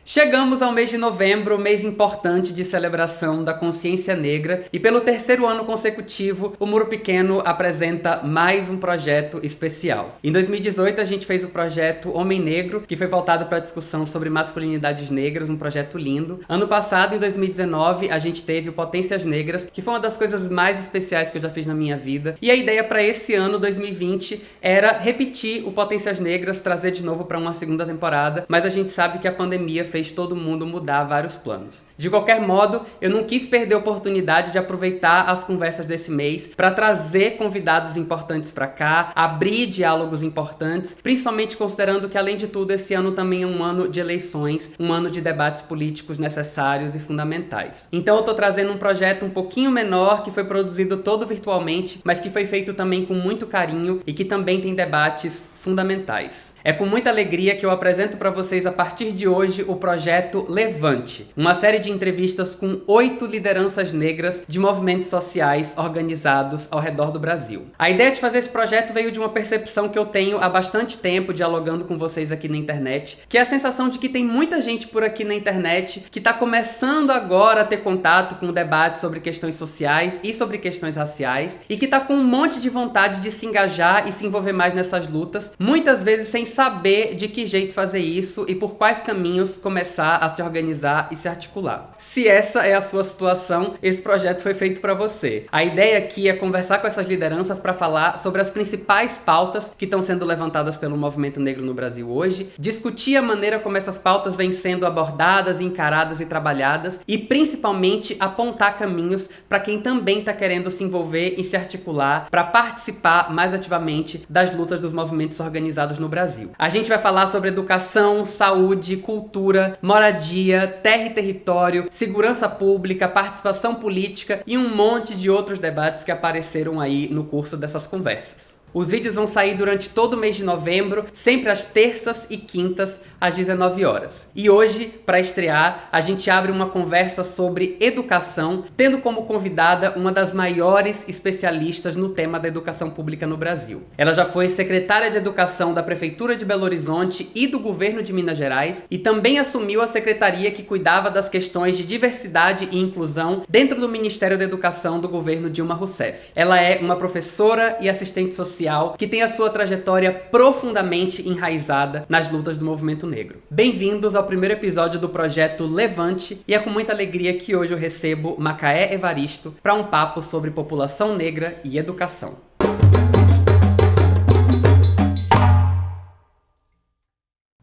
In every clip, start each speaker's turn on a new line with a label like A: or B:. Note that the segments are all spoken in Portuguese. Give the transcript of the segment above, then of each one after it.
A: Chegamos ao mês de novembro, mês importante de celebração da consciência negra, e pelo terceiro ano consecutivo, o Muro Pequeno apresenta mais um projeto especial. Em 2018, a gente fez o projeto Homem Negro, que foi voltado para a discussão sobre masculinidades negras, um projeto lindo. Ano passado, em 2019, a gente teve o Potências Negras, que foi uma das coisas mais especiais que eu já fiz na minha vida. E a ideia para esse ano, 2020, era repetir o Potências Negras, trazer de novo para uma segunda temporada, mas a gente sabe que a pandemia fez todo mundo mudar vários planos. De qualquer modo, eu não quis perder a oportunidade de aproveitar as conversas desse mês para trazer convidados importantes para cá, abrir diálogos importantes, principalmente considerando que, além de tudo, esse ano também é um ano de eleições, um ano de debates políticos necessários e fundamentais. Então eu tô trazendo um projeto um pouquinho menor, que foi produzido todo virtualmente, mas que foi feito também com muito carinho e que também tem debates fundamentais. É com muita alegria que eu apresento para vocês a partir de hoje o projeto Levante, uma série de entrevistas com 8 lideranças negras de movimentos sociais organizados ao redor do Brasil. A ideia de fazer esse projeto veio de uma percepção que eu tenho há bastante tempo dialogando com vocês aqui na internet, que é a sensação de que tem muita gente por aqui na internet que está começando agora a ter contato com o debate sobre questões sociais e sobre questões raciais e que está com um monte de vontade de se engajar e se envolver mais nessas lutas, muitas vezes sem saber de que jeito fazer isso e por quais caminhos começar a se organizar e se articular. Se essa é a sua situação, esse projeto foi feito para você. A ideia aqui é conversar com essas lideranças para falar sobre as principais pautas que estão sendo levantadas pelo movimento negro no Brasil hoje, discutir a maneira como essas pautas vêm sendo abordadas, encaradas e trabalhadas e principalmente apontar caminhos para quem também está querendo se envolver e se articular para participar mais ativamente das lutas dos movimentos organizados no Brasil. A gente vai falar sobre educação, saúde, cultura, moradia, terra e território, segurança pública, participação política e um monte de outros debates que apareceram aí no curso dessas conversas. Os vídeos vão sair durante todo o mês de novembro, sempre às terças e quintas, às 19 horas. E hoje, para estrear, a gente abre uma conversa sobre educação, tendo como convidada uma das maiores especialistas no tema da educação pública no Brasil. Ela já foi secretária de Educação da Prefeitura de Belo Horizonte e do Governo de Minas Gerais e também assumiu a secretaria que cuidava das questões de diversidade e inclusão dentro do Ministério da Educação do governo Dilma Rousseff. Ela é uma professora e assistente social que tem a sua trajetória profundamente enraizada nas lutas do movimento negro. Bem-vindos ao primeiro episódio do projeto Levante, e é com muita alegria que hoje eu recebo Macaé Evaristo para um papo sobre população negra e educação.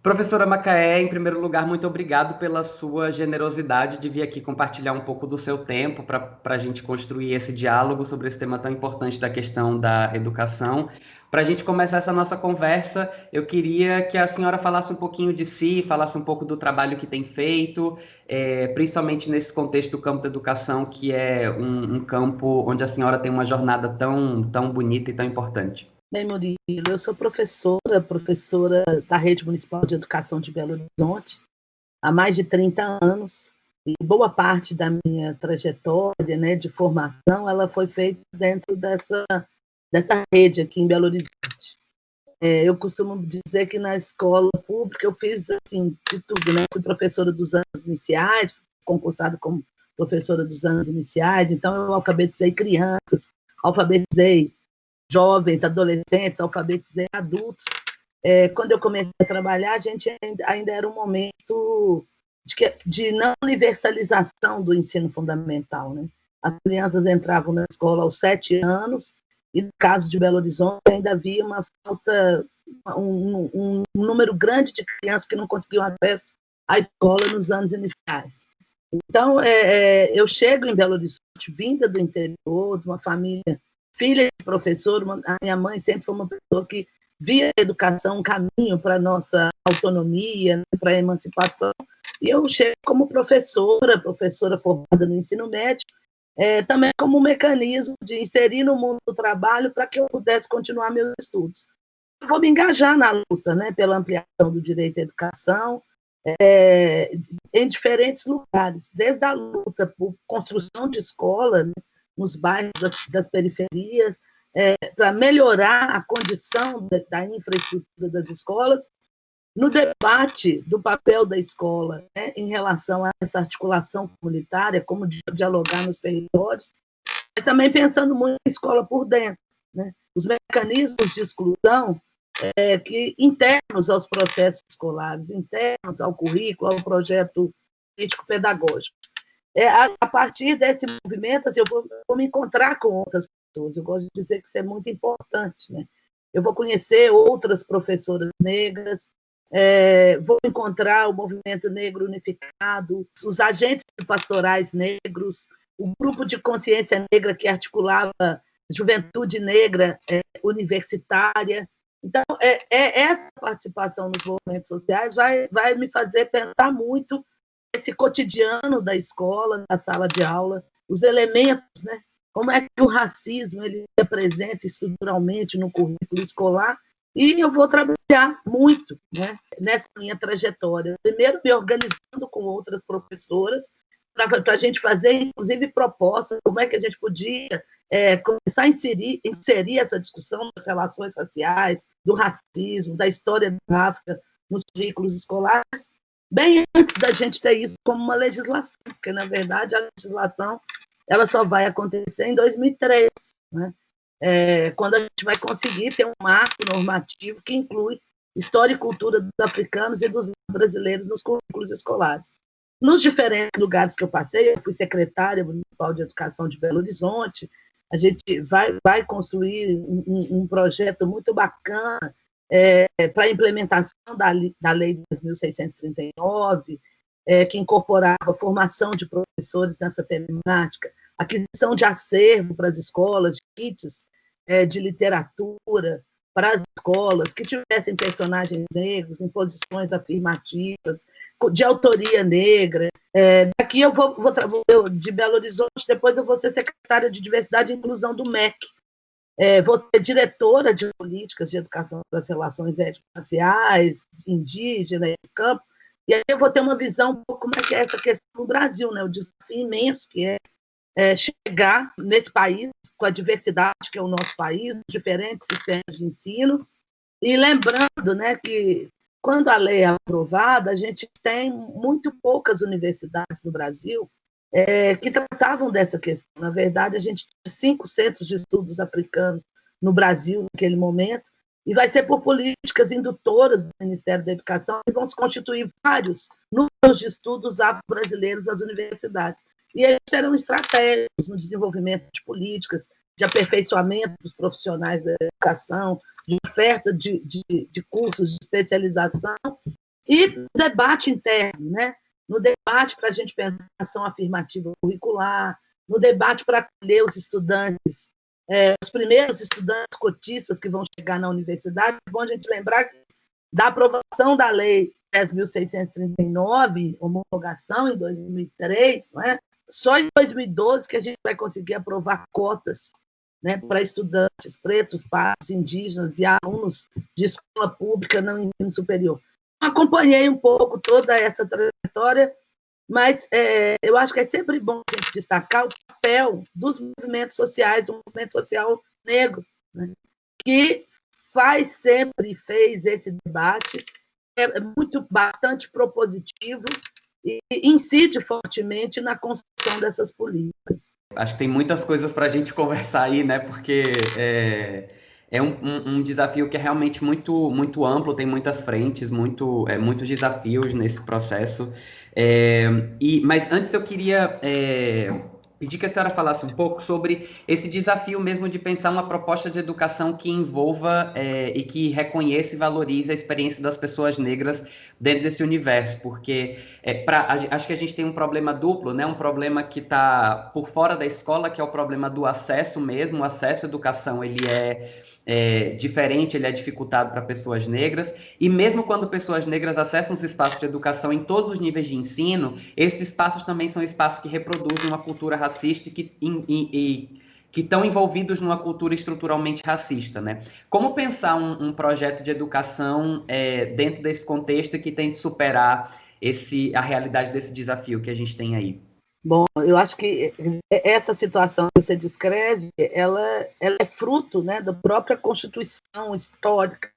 A: Professora Macaé, em primeiro lugar, muito obrigado pela sua generosidade de vir aqui compartilhar um pouco do seu tempo para a gente construir esse diálogo sobre esse tema tão importante da questão da educação. Para a gente começar essa nossa conversa, eu queria que a senhora falasse um pouquinho de si, falasse um pouco do trabalho que tem feito, principalmente nesse contexto do campo da educação, que é um campo onde a senhora tem uma jornada tão bonita e tão importante.
B: Bem, Murilo, eu sou professora da Rede Municipal de Educação de Belo Horizonte há mais de 30 anos, e boa parte da minha trajetória, né, de formação, ela foi feita dentro dessa rede aqui em Belo Horizonte. Eu costumo dizer que na escola pública eu fiz assim, de tudo, né? Fui professora dos anos iniciais, concursada como professora dos anos iniciais, então eu alfabetizei crianças, alfabetizei jovens, adolescentes, alfabetizei adultos. Quando eu comecei a trabalhar, a gente ainda era um momento de não universalização do ensino fundamental, né? As crianças entravam na escola aos 7 anos, e no caso de Belo Horizonte ainda havia uma falta, um número grande de crianças que não conseguiam acesso à escola nos anos iniciais. Então, eu chego em Belo Horizonte, vinda do interior, de uma família, filha de professor, a minha mãe sempre foi uma pessoa que via a educação um caminho para a nossa autonomia, né, para a emancipação, e eu chego como professora formada no ensino médio, também como um mecanismo de inserir no mundo do trabalho para que eu pudesse continuar meus estudos. Eu vou me engajar na luta, né, pela ampliação do direito à educação, em diferentes lugares, desde a luta por construção de escola, né, nos bairros das periferias, para melhorar a condição da infraestrutura das escolas, no debate do papel da escola, né, em relação a essa articulação comunitária, como dialogar nos territórios, mas também pensando muito na escola por dentro, né? Os mecanismos de exclusão que internos aos processos escolares, internos ao currículo, ao projeto político-pedagógico. A partir desse movimento, assim, eu vou me encontrar com outras pessoas. Eu gosto de dizer que isso é muito importante, né? Eu vou conhecer outras professoras negras, vou encontrar o movimento negro unificado, os agentes pastorais negros, o grupo de consciência negra que articulava juventude negra universitária. Então, essa participação nos movimentos sociais vai me fazer pensar muito esse cotidiano da escola, da sala de aula, os elementos, né? Como é que o racismo ele é presente estruturalmente no currículo escolar, e eu vou trabalhar muito, né, nessa minha trajetória. Primeiro, me organizando com outras professoras, para a gente fazer, inclusive, propostas, como é que a gente podia começar a inserir essa discussão das relações raciais, do racismo, da história da África nos currículos escolares, bem antes da gente ter isso como uma legislação, porque, na verdade, a legislação ela só vai acontecer em 2003, né? Quando a gente vai conseguir ter um marco normativo que inclui história e cultura dos africanos e dos brasileiros nos currículos escolares. Nos diferentes lugares que eu passei, eu fui secretária municipal de educação de Belo Horizonte, a gente vai construir um projeto muito bacana para a implementação da Lei 10.639, que incorporava formação de professores nessa temática, aquisição de acervo para as escolas, de kits de literatura para as escolas, que tivessem personagens negros, em posições afirmativas, de autoria negra. Daqui eu vou de Belo Horizonte, depois eu vou ser secretária de Diversidade e Inclusão do MEC, vou ser diretora de políticas de educação das relações étnico-raciais, indígenas, de campo, e aí eu vou ter uma visão um pouco como é que é essa questão no Brasil, né? O desafio imenso que é chegar nesse país, com a diversidade que é o nosso país, diferentes sistemas de ensino, e lembrando, né, que quando a lei é aprovada, a gente tem muito poucas universidades no Brasil que tratavam dessa questão. Na verdade, a gente tinha 5 centros de estudos africanos no Brasil naquele momento, e vai ser por políticas indutoras do Ministério da Educação que vão se constituir vários núcleos de estudos afro-brasileiros nas universidades. E eles serão estratégicos no desenvolvimento de políticas, de aperfeiçoamento dos profissionais da educação, de oferta de cursos de especialização e debate interno, né? No debate para a gente pensar ação afirmativa curricular, no debate para acolher os estudantes, os primeiros estudantes cotistas que vão chegar na universidade. É bom a gente lembrar que da aprovação da Lei 10.639, homologação em 2003, não é? Só em 2012 que a gente vai conseguir aprovar cotas, né, para estudantes pretos, pardos, indígenas e alunos de escola pública não ensino superior. Acompanhei um pouco toda essa trajetória, mas eu acho que é sempre bom a gente destacar o papel dos movimentos sociais, do movimento social negro, né, que fez esse debate, bastante propositivo e incide fortemente na construção dessas políticas.
A: Acho que tem muitas coisas para a gente conversar aí, né? Porque é um desafio que é realmente muito amplo, tem muitas frentes, muitos desafios nesse processo. Mas antes eu queria pedir que a senhora falasse um pouco sobre esse desafio mesmo de pensar uma proposta de educação que envolva e que reconheça e valorize a experiência das pessoas negras dentro desse universo, porque acho que a gente tem um problema duplo, né? Um problema que está por fora da escola, que é o problema do acesso mesmo. O acesso à educação ele é diferente, ele é dificultado para pessoas negras, e mesmo quando pessoas negras acessam os espaços de educação em todos os níveis de ensino, esses espaços também são espaços que reproduzem uma cultura racista e que estão envolvidos numa cultura estruturalmente racista, né? Como pensar um projeto de educação dentro desse contexto que tente superar a realidade desse desafio que a gente tem aí?
B: Bom, eu acho que essa situação que você descreve, ela é fruto, né, da própria constituição histórica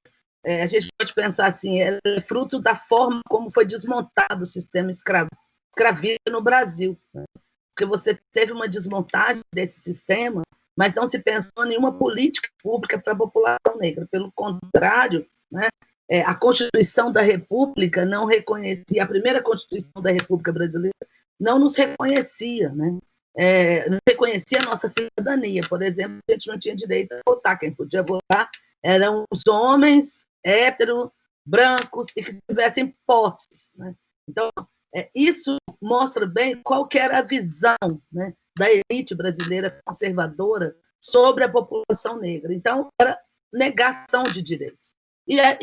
B: a gente pode pensar assim, ela é fruto da forma como foi desmontado o sistema escravista no Brasil, né? Porque você teve uma desmontagem desse sistema, mas não se pensou em nenhuma política pública para a população negra. Pelo contrário, né, a Constituição da República não reconhecia, a primeira Constituição da República Brasileira não nos reconhecia, né? Não reconhecia a nossa cidadania. Por exemplo, a gente não tinha direito a votar. Quem podia votar eram os homens héteros, brancos e que tivessem posses, né? Então, isso mostra bem qual que era a visão, né, da elite brasileira conservadora sobre a população negra. Então, era negação de direitos. E a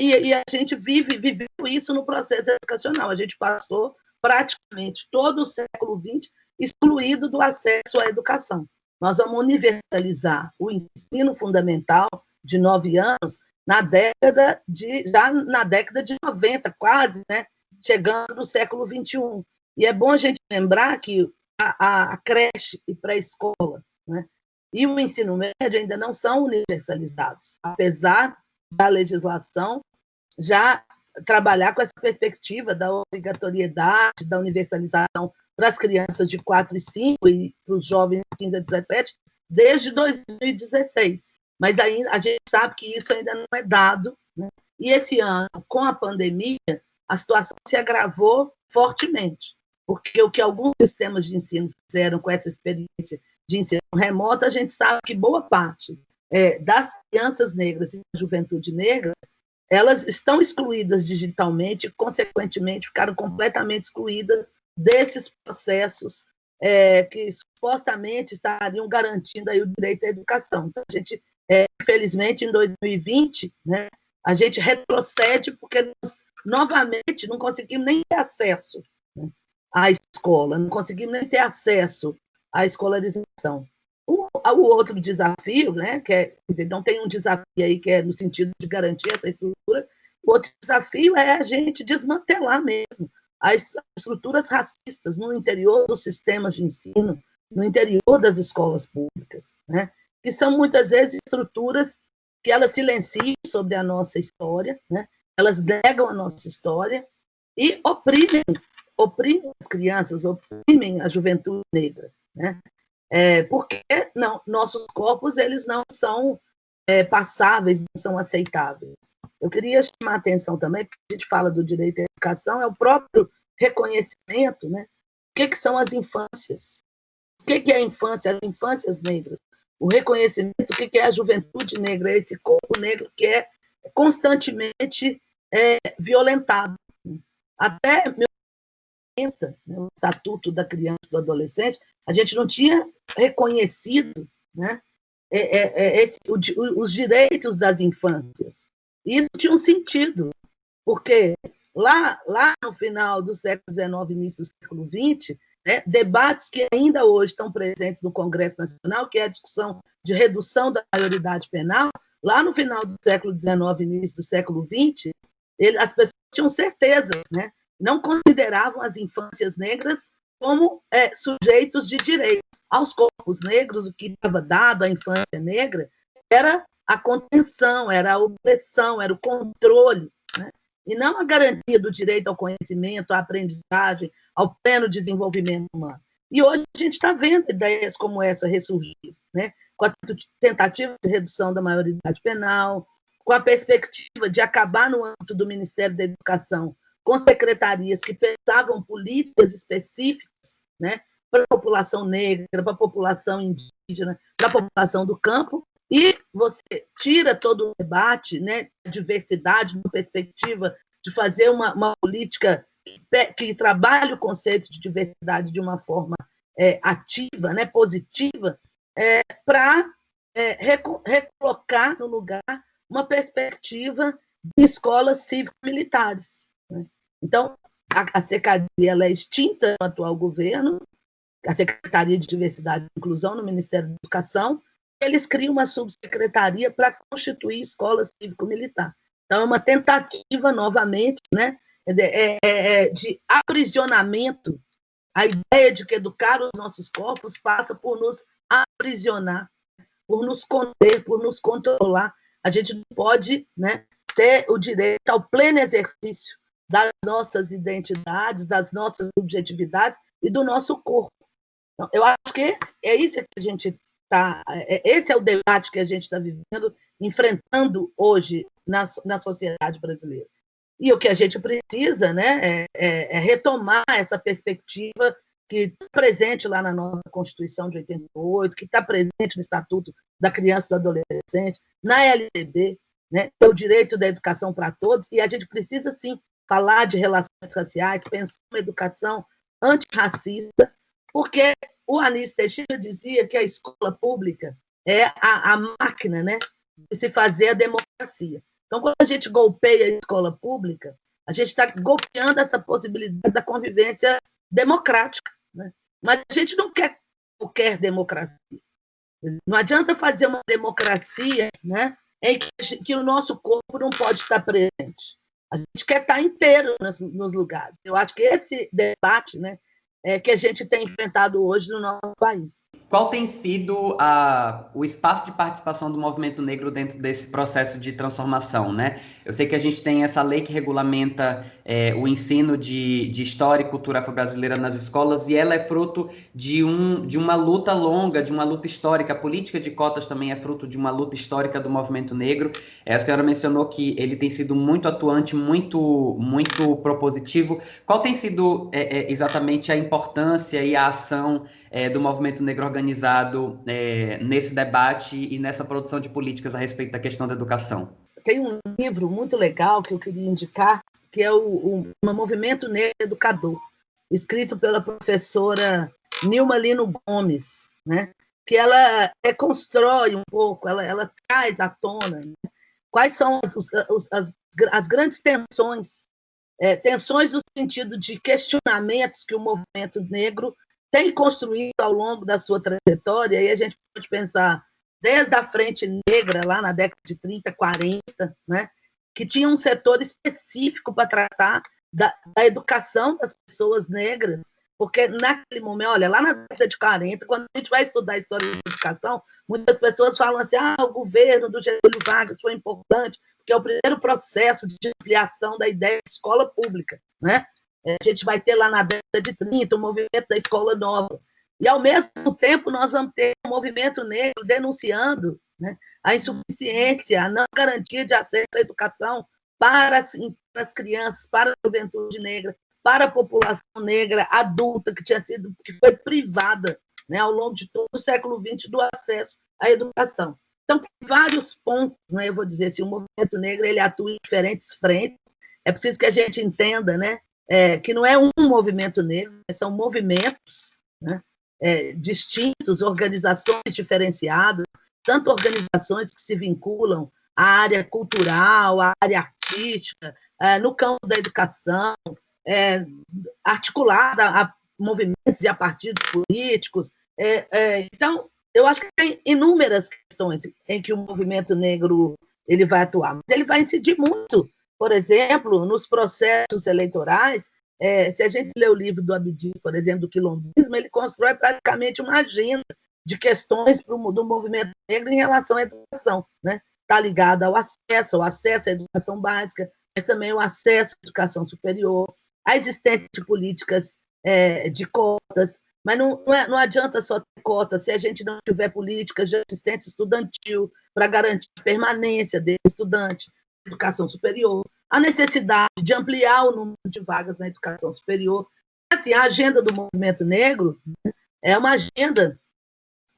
B: gente viveu isso no processo educacional. A gente passou praticamente todo o século XX excluído do acesso à educação. Nós vamos universalizar o ensino fundamental de 9 anos já na década de 90, quase, né? Chegando no século XXI. E é bom a gente lembrar que a creche e pré-escola, né, e o ensino médio ainda não são universalizados, apesar da legislação já trabalhar com essa perspectiva da obrigatoriedade, da universalização para as crianças de 4 e 5 e para os jovens de 15 a 17, desde 2016. Mas ainda, a gente sabe que isso ainda não é dado, né? E esse ano, com a pandemia, a situação se agravou fortemente, porque o que alguns sistemas de ensino fizeram com essa experiência de ensino remoto, a gente sabe que boa parte das crianças negras e da juventude negra, elas estão excluídas digitalmente e, consequentemente, ficaram completamente excluídas desses processos que supostamente estariam garantindo aí o direito à educação. Então, a gente, infelizmente, em 2020, né, a gente retrocede porque nós, novamente, não conseguimos nem ter acesso, né, à escola, não conseguimos nem ter acesso à escolarização. O outro desafio, né, então tem um desafio aí que é no sentido de garantir essa estrutura, o outro desafio é a gente desmantelar mesmo as estruturas racistas no interior dos sistemas de ensino, no interior das escolas públicas, né, que são muitas vezes estruturas que elas silenciam sobre a nossa história, né, elas negam a nossa história e oprimem as crianças, oprimem a juventude negra, né? Porque não, nossos corpos eles não são passáveis, não são aceitáveis. Eu queria chamar a atenção também, porque a gente fala do direito à educação, é o próprio reconhecimento, né? O que são as infâncias? O que é a infância? As infâncias negras. O reconhecimento, o que é a juventude negra, esse corpo negro que é constantemente violentado. Até 1980, né, o Estatuto da Criança e do Adolescente, a gente não tinha reconhecido, né, os direitos das infâncias. Isso tinha um sentido, porque lá no final do século XIX, início do século XX, né, debates que ainda hoje estão presentes no Congresso Nacional, que é a discussão de redução da maioridade penal, lá no final do século XIX, início do século XX, as pessoas tinham certeza, né, não consideravam as infâncias negras como sujeitos de direitos. Aos corpos negros, o que estava dado à infância negra era a contenção, era a opressão, era o controle, né? E não a garantia do direito ao conhecimento, à aprendizagem, ao pleno desenvolvimento humano. E hoje a gente está vendo ideias como essa ressurgir, né? Com a tentativa de redução da maioridade penal, com a perspectiva de acabar no âmbito do Ministério da Educação com secretarias que pensavam políticas específicas, né, para a população negra, para a população indígena, para a população do campo, e você tira todo o debate, né, de diversidade, na perspectiva de fazer uma política que trabalhe o conceito de diversidade de uma forma ativa, né, positiva, para recolocar no lugar uma perspectiva de escolas cívico-militares. Né? Então, a SECADI ela é extinta no atual governo, a Secretaria de Diversidade e Inclusão no Ministério da Educação, eles criam uma subsecretaria para constituir escola cívico-militar. Então, é uma tentativa, novamente, né, quer dizer, de aprisionamento. A ideia de que educar os nossos corpos passa por nos aprisionar, por nos conter, por nos controlar. A gente não pode, né, ter o direito ao pleno exercício das nossas identidades, das nossas subjetividades e do nosso corpo. Então, eu acho que é isso que a gente está... Esse é o debate que a gente está vivendo, enfrentando hoje na sociedade brasileira. E o que a gente precisa, né, é retomar essa perspectiva que está presente lá na nossa Constituição de 88, que está presente no Estatuto da Criança e do Adolescente, na LDB, né, é o direito da educação para todos, e a gente precisa, sim, falar de relações raciais, pensar uma educação antirracista, porque o Anísio Teixeira dizia que a escola pública é a máquina, né, de se fazer a democracia. Então, quando a gente golpeia a escola pública, a gente está golpeando essa possibilidade da convivência democrática, né? Mas a gente não quer qualquer democracia. Não adianta fazer uma democracia, né, em que o nosso corpo não pode estar presente. A gente quer estar inteiro nos lugares. Eu acho que esse debate, né, é que a gente tem enfrentado hoje no nosso país.
A: Qual tem sido o espaço de participação do movimento negro dentro desse processo de transformação, né? Eu sei que a gente tem essa lei que regulamenta o ensino de história e cultura afro-brasileira nas escolas, e ela é fruto de uma luta longa, de uma luta histórica. A política de cotas também é fruto de uma luta histórica do movimento negro. A senhora mencionou que ele tem sido muito atuante, muito, muito propositivo. Qual tem sido exatamente a importância e a ação do movimento negro organizado nesse debate e nessa produção de políticas a respeito da questão da educação?
B: Tem um livro muito legal que eu queria indicar, que é o Movimento Negro Educador, escrito pela professora Nilma Lino Gomes, né? Que ela reconstrói um pouco, ela traz à tona, né, quais são as grandes tensões, tensões no sentido de questionamentos que o movimento negro tem construído ao longo da sua trajetória, e a gente pode pensar desde a Frente Negra, lá na década de 30, 40, né, que tinha um setor específico para tratar da educação das pessoas negras, porque naquele momento, olha, lá na década de 40, quando a gente vai estudar a história da educação, muitas pessoas falam assim, o governo do Getúlio Vargas foi importante, porque é o primeiro processo de ampliação da ideia de escola pública, né? A gente vai ter lá na década de 30 o movimento da escola nova. E, ao mesmo tempo, nós vamos ter um movimento negro denunciando, né, a insuficiência, a não garantia de acesso à educação para as crianças, para a juventude negra, para a população negra adulta que foi privada, né, ao longo de todo o século XX do acesso à educação. Então, tem vários pontos, né, eu vou dizer assim, o movimento negro ele atua em diferentes frentes. É preciso que a gente entenda, né, que não é um movimento negro, são movimentos, né, distintos, organizações diferenciadas, tanto organizações que se vinculam à área cultural, à área artística, no campo da educação, articulada a movimentos e a partidos políticos. Então, eu acho que tem inúmeras questões em que o movimento negro ele vai atuar, mas ele vai incidir muito. Por exemplo, nos processos eleitorais, se a gente lê o livro do Abdias, por exemplo, do quilombismo, ele constrói praticamente uma agenda de questões do movimento negro em relação à educação, né? Está ligada ao acesso à educação básica, mas também o acesso à educação superior, a existência de políticas de cotas, mas não adianta só ter cotas se a gente não tiver políticas de assistência estudantil para garantir a permanência desse estudante na educação superior, a necessidade de ampliar o número de vagas na educação superior. Assim, a agenda do movimento negro, né, é uma agenda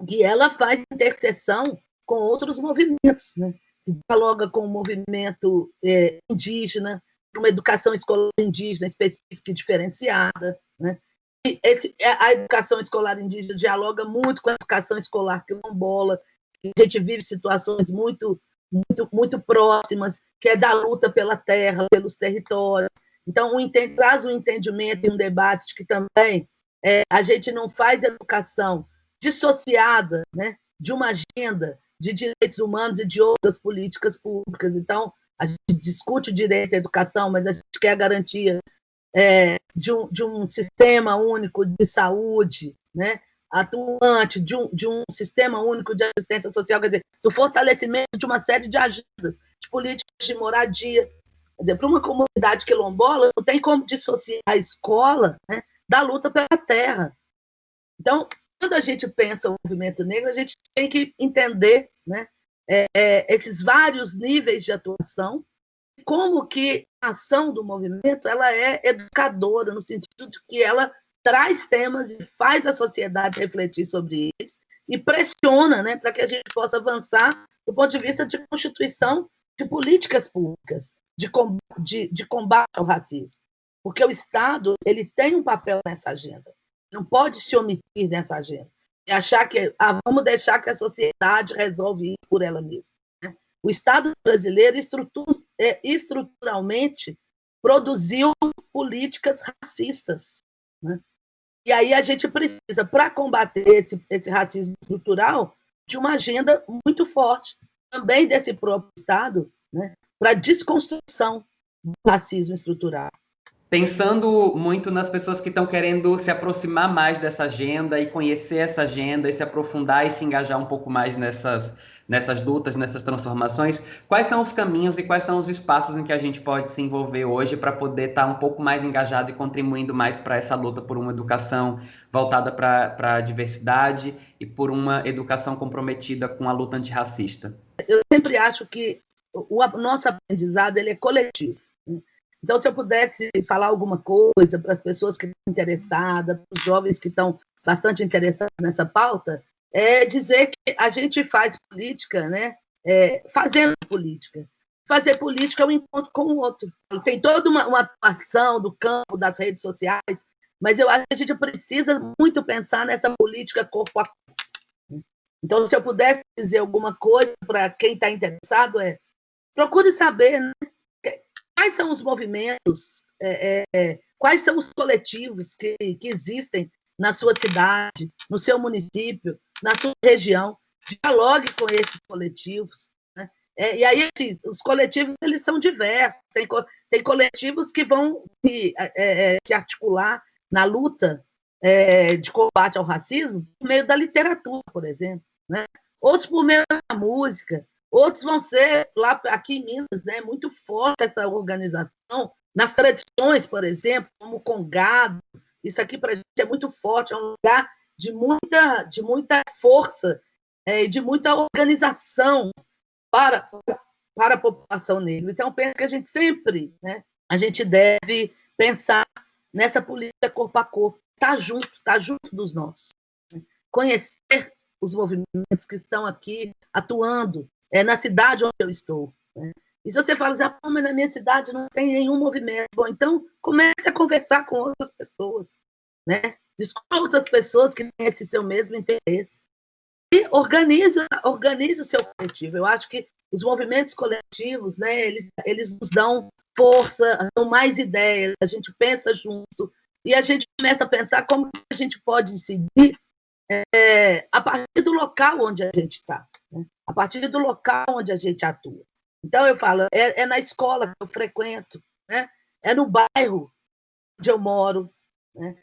B: que ela faz interseção com outros movimentos, né? Que dialoga com o movimento indígena, uma educação escolar indígena específica e diferenciada, né? E a educação escolar indígena dialoga muito com a educação escolar quilombola, que a gente vive situações muito, muito, muito próximas, que é da luta pela terra, pelos territórios. Então, traz um entendimento e um debate de que também a gente não faz educação dissociada, né, de uma agenda de direitos humanos e de outras políticas públicas. Então, a gente discute o direito à educação, mas a gente quer a garantia de um sistema único de saúde, né, atuante, de um sistema único de assistência social, quer dizer, do fortalecimento de uma série de agendas de políticas de moradia. Quer dizer, para uma comunidade quilombola, não tem como dissociar a escola, né, da luta pela terra. Então, quando a gente pensa o movimento negro, a gente tem que entender, né, esses vários níveis de atuação, como que a ação do movimento ela é educadora, no sentido de que ela traz temas e faz a sociedade refletir sobre eles e pressiona, né, para que a gente possa avançar do ponto de vista de constituição de políticas públicas, de combate ao racismo. Porque o Estado ele tem um papel nessa agenda, não pode se omitir nessa agenda e achar que vamos deixar que a sociedade resolve isso por ela mesma. O Estado brasileiro estruturalmente produziu políticas racistas, né? E aí a gente precisa, para combater esse racismo estrutural, de uma agenda muito forte, também desse próprio Estado, né, para a desconstrução do racismo estrutural.
A: Pensando muito nas pessoas que estão querendo se aproximar mais dessa agenda e conhecer essa agenda e se aprofundar e se engajar um pouco mais nessas lutas, nessas transformações, quais são os caminhos e quais são os espaços em que a gente pode se envolver hoje para poder estar um pouco mais engajado e contribuindo mais para essa luta por uma educação voltada para a diversidade e por uma educação comprometida com a luta antirracista?
B: Eu sempre acho que o nosso aprendizado ele é coletivo. Então, se eu pudesse falar alguma coisa para as pessoas que estão interessadas, para os jovens que estão bastante interessados nessa pauta, é dizer que a gente faz política, né, fazendo política. Fazer política é um encontro com o outro. Tem toda uma atuação do campo das redes sociais, mas eu acho que a gente precisa muito pensar nessa política corpo a corpo. Então, se eu pudesse dizer alguma coisa para quem está interessado, procure saber, né, quais são os movimentos, quais são os coletivos que existem na sua cidade, no seu município, na sua região. Dialogue com esses coletivos. Né? E aí, assim, os coletivos eles são diversos. Tem coletivos que vão se articular na luta de combate ao racismo por meio da literatura, por exemplo. Né? Outros por meio da música. Outros vão ser, lá aqui em Minas, né, muito forte essa organização, nas tradições, por exemplo, como o Congado. Isso aqui para a gente é muito forte, é um lugar de muita força e de muita organização para a população negra. Então, eu penso que a gente sempre, né, a gente deve pensar nessa política corpo a corpo, tá junto dos nossos. Conhecer os movimentos que estão aqui atuando, na cidade onde eu estou. Né? E se você fala assim, mas na minha cidade não tem nenhum movimento, bom, então comece a conversar com outras pessoas, né? Descubra outras pessoas que têm esse seu mesmo interesse. E organize o seu coletivo. Eu acho que os movimentos coletivos, né, eles nos dão força, dão mais ideias, a gente pensa junto, e a gente começa a pensar como a gente pode incidir a partir do local onde a gente está. Né? A partir do local onde a gente atua. Então, eu falo, na escola que eu frequento, né? É no bairro onde eu moro, né?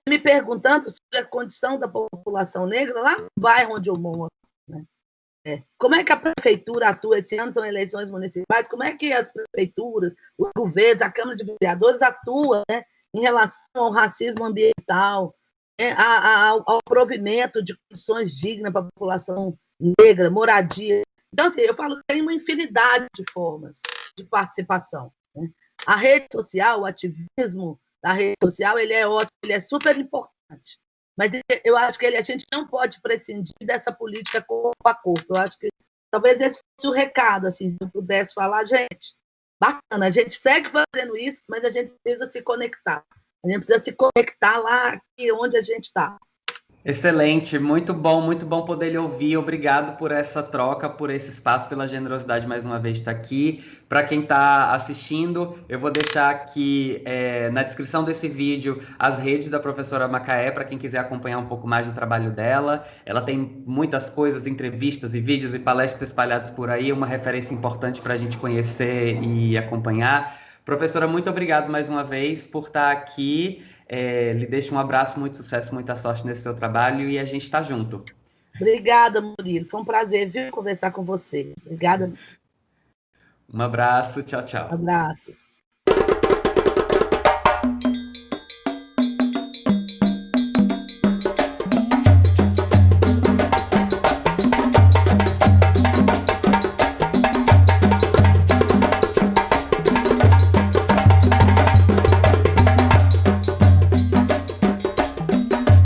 B: Me perguntando sobre a condição da população negra lá no bairro onde eu moro. Né? Como é que a prefeitura atua? Esse ano são eleições municipais, como é que as prefeituras, os governos, a Câmara de Vereadores atua, né, em relação ao racismo ambiental, ao provimento de condições dignas para a população negra, moradia. Então, assim, eu falo que tem uma infinidade de formas de participação. Né? A rede social, o ativismo da rede social, ele é ótimo, ele é super importante. Mas eu acho que a gente não pode prescindir dessa política corpo a corpo. Eu acho que talvez esse fosse o recado, assim, se eu pudesse falar, gente, bacana, a gente segue fazendo isso, mas a gente precisa se conectar. A gente precisa se conectar lá aqui onde a gente está.
A: Excelente, muito bom poder lhe ouvir. Obrigado por essa troca, por esse espaço, pela generosidade mais uma vez de estar aqui. Para quem está assistindo, eu vou deixar aqui na descrição desse vídeo as redes da professora Macaé, para quem quiser acompanhar um pouco mais do trabalho dela. Ela tem muitas coisas, entrevistas e vídeos e palestras espalhados por aí, uma referência importante para a gente conhecer e acompanhar. Professora, muito obrigado mais uma vez por estar aqui. Lhe deixo um abraço, muito sucesso, muita sorte nesse seu trabalho e a gente está junto.
B: Obrigada, Murilo. Foi um prazer, viu, conversar com você. Obrigada.
A: Um abraço, tchau, tchau.
B: Abraço.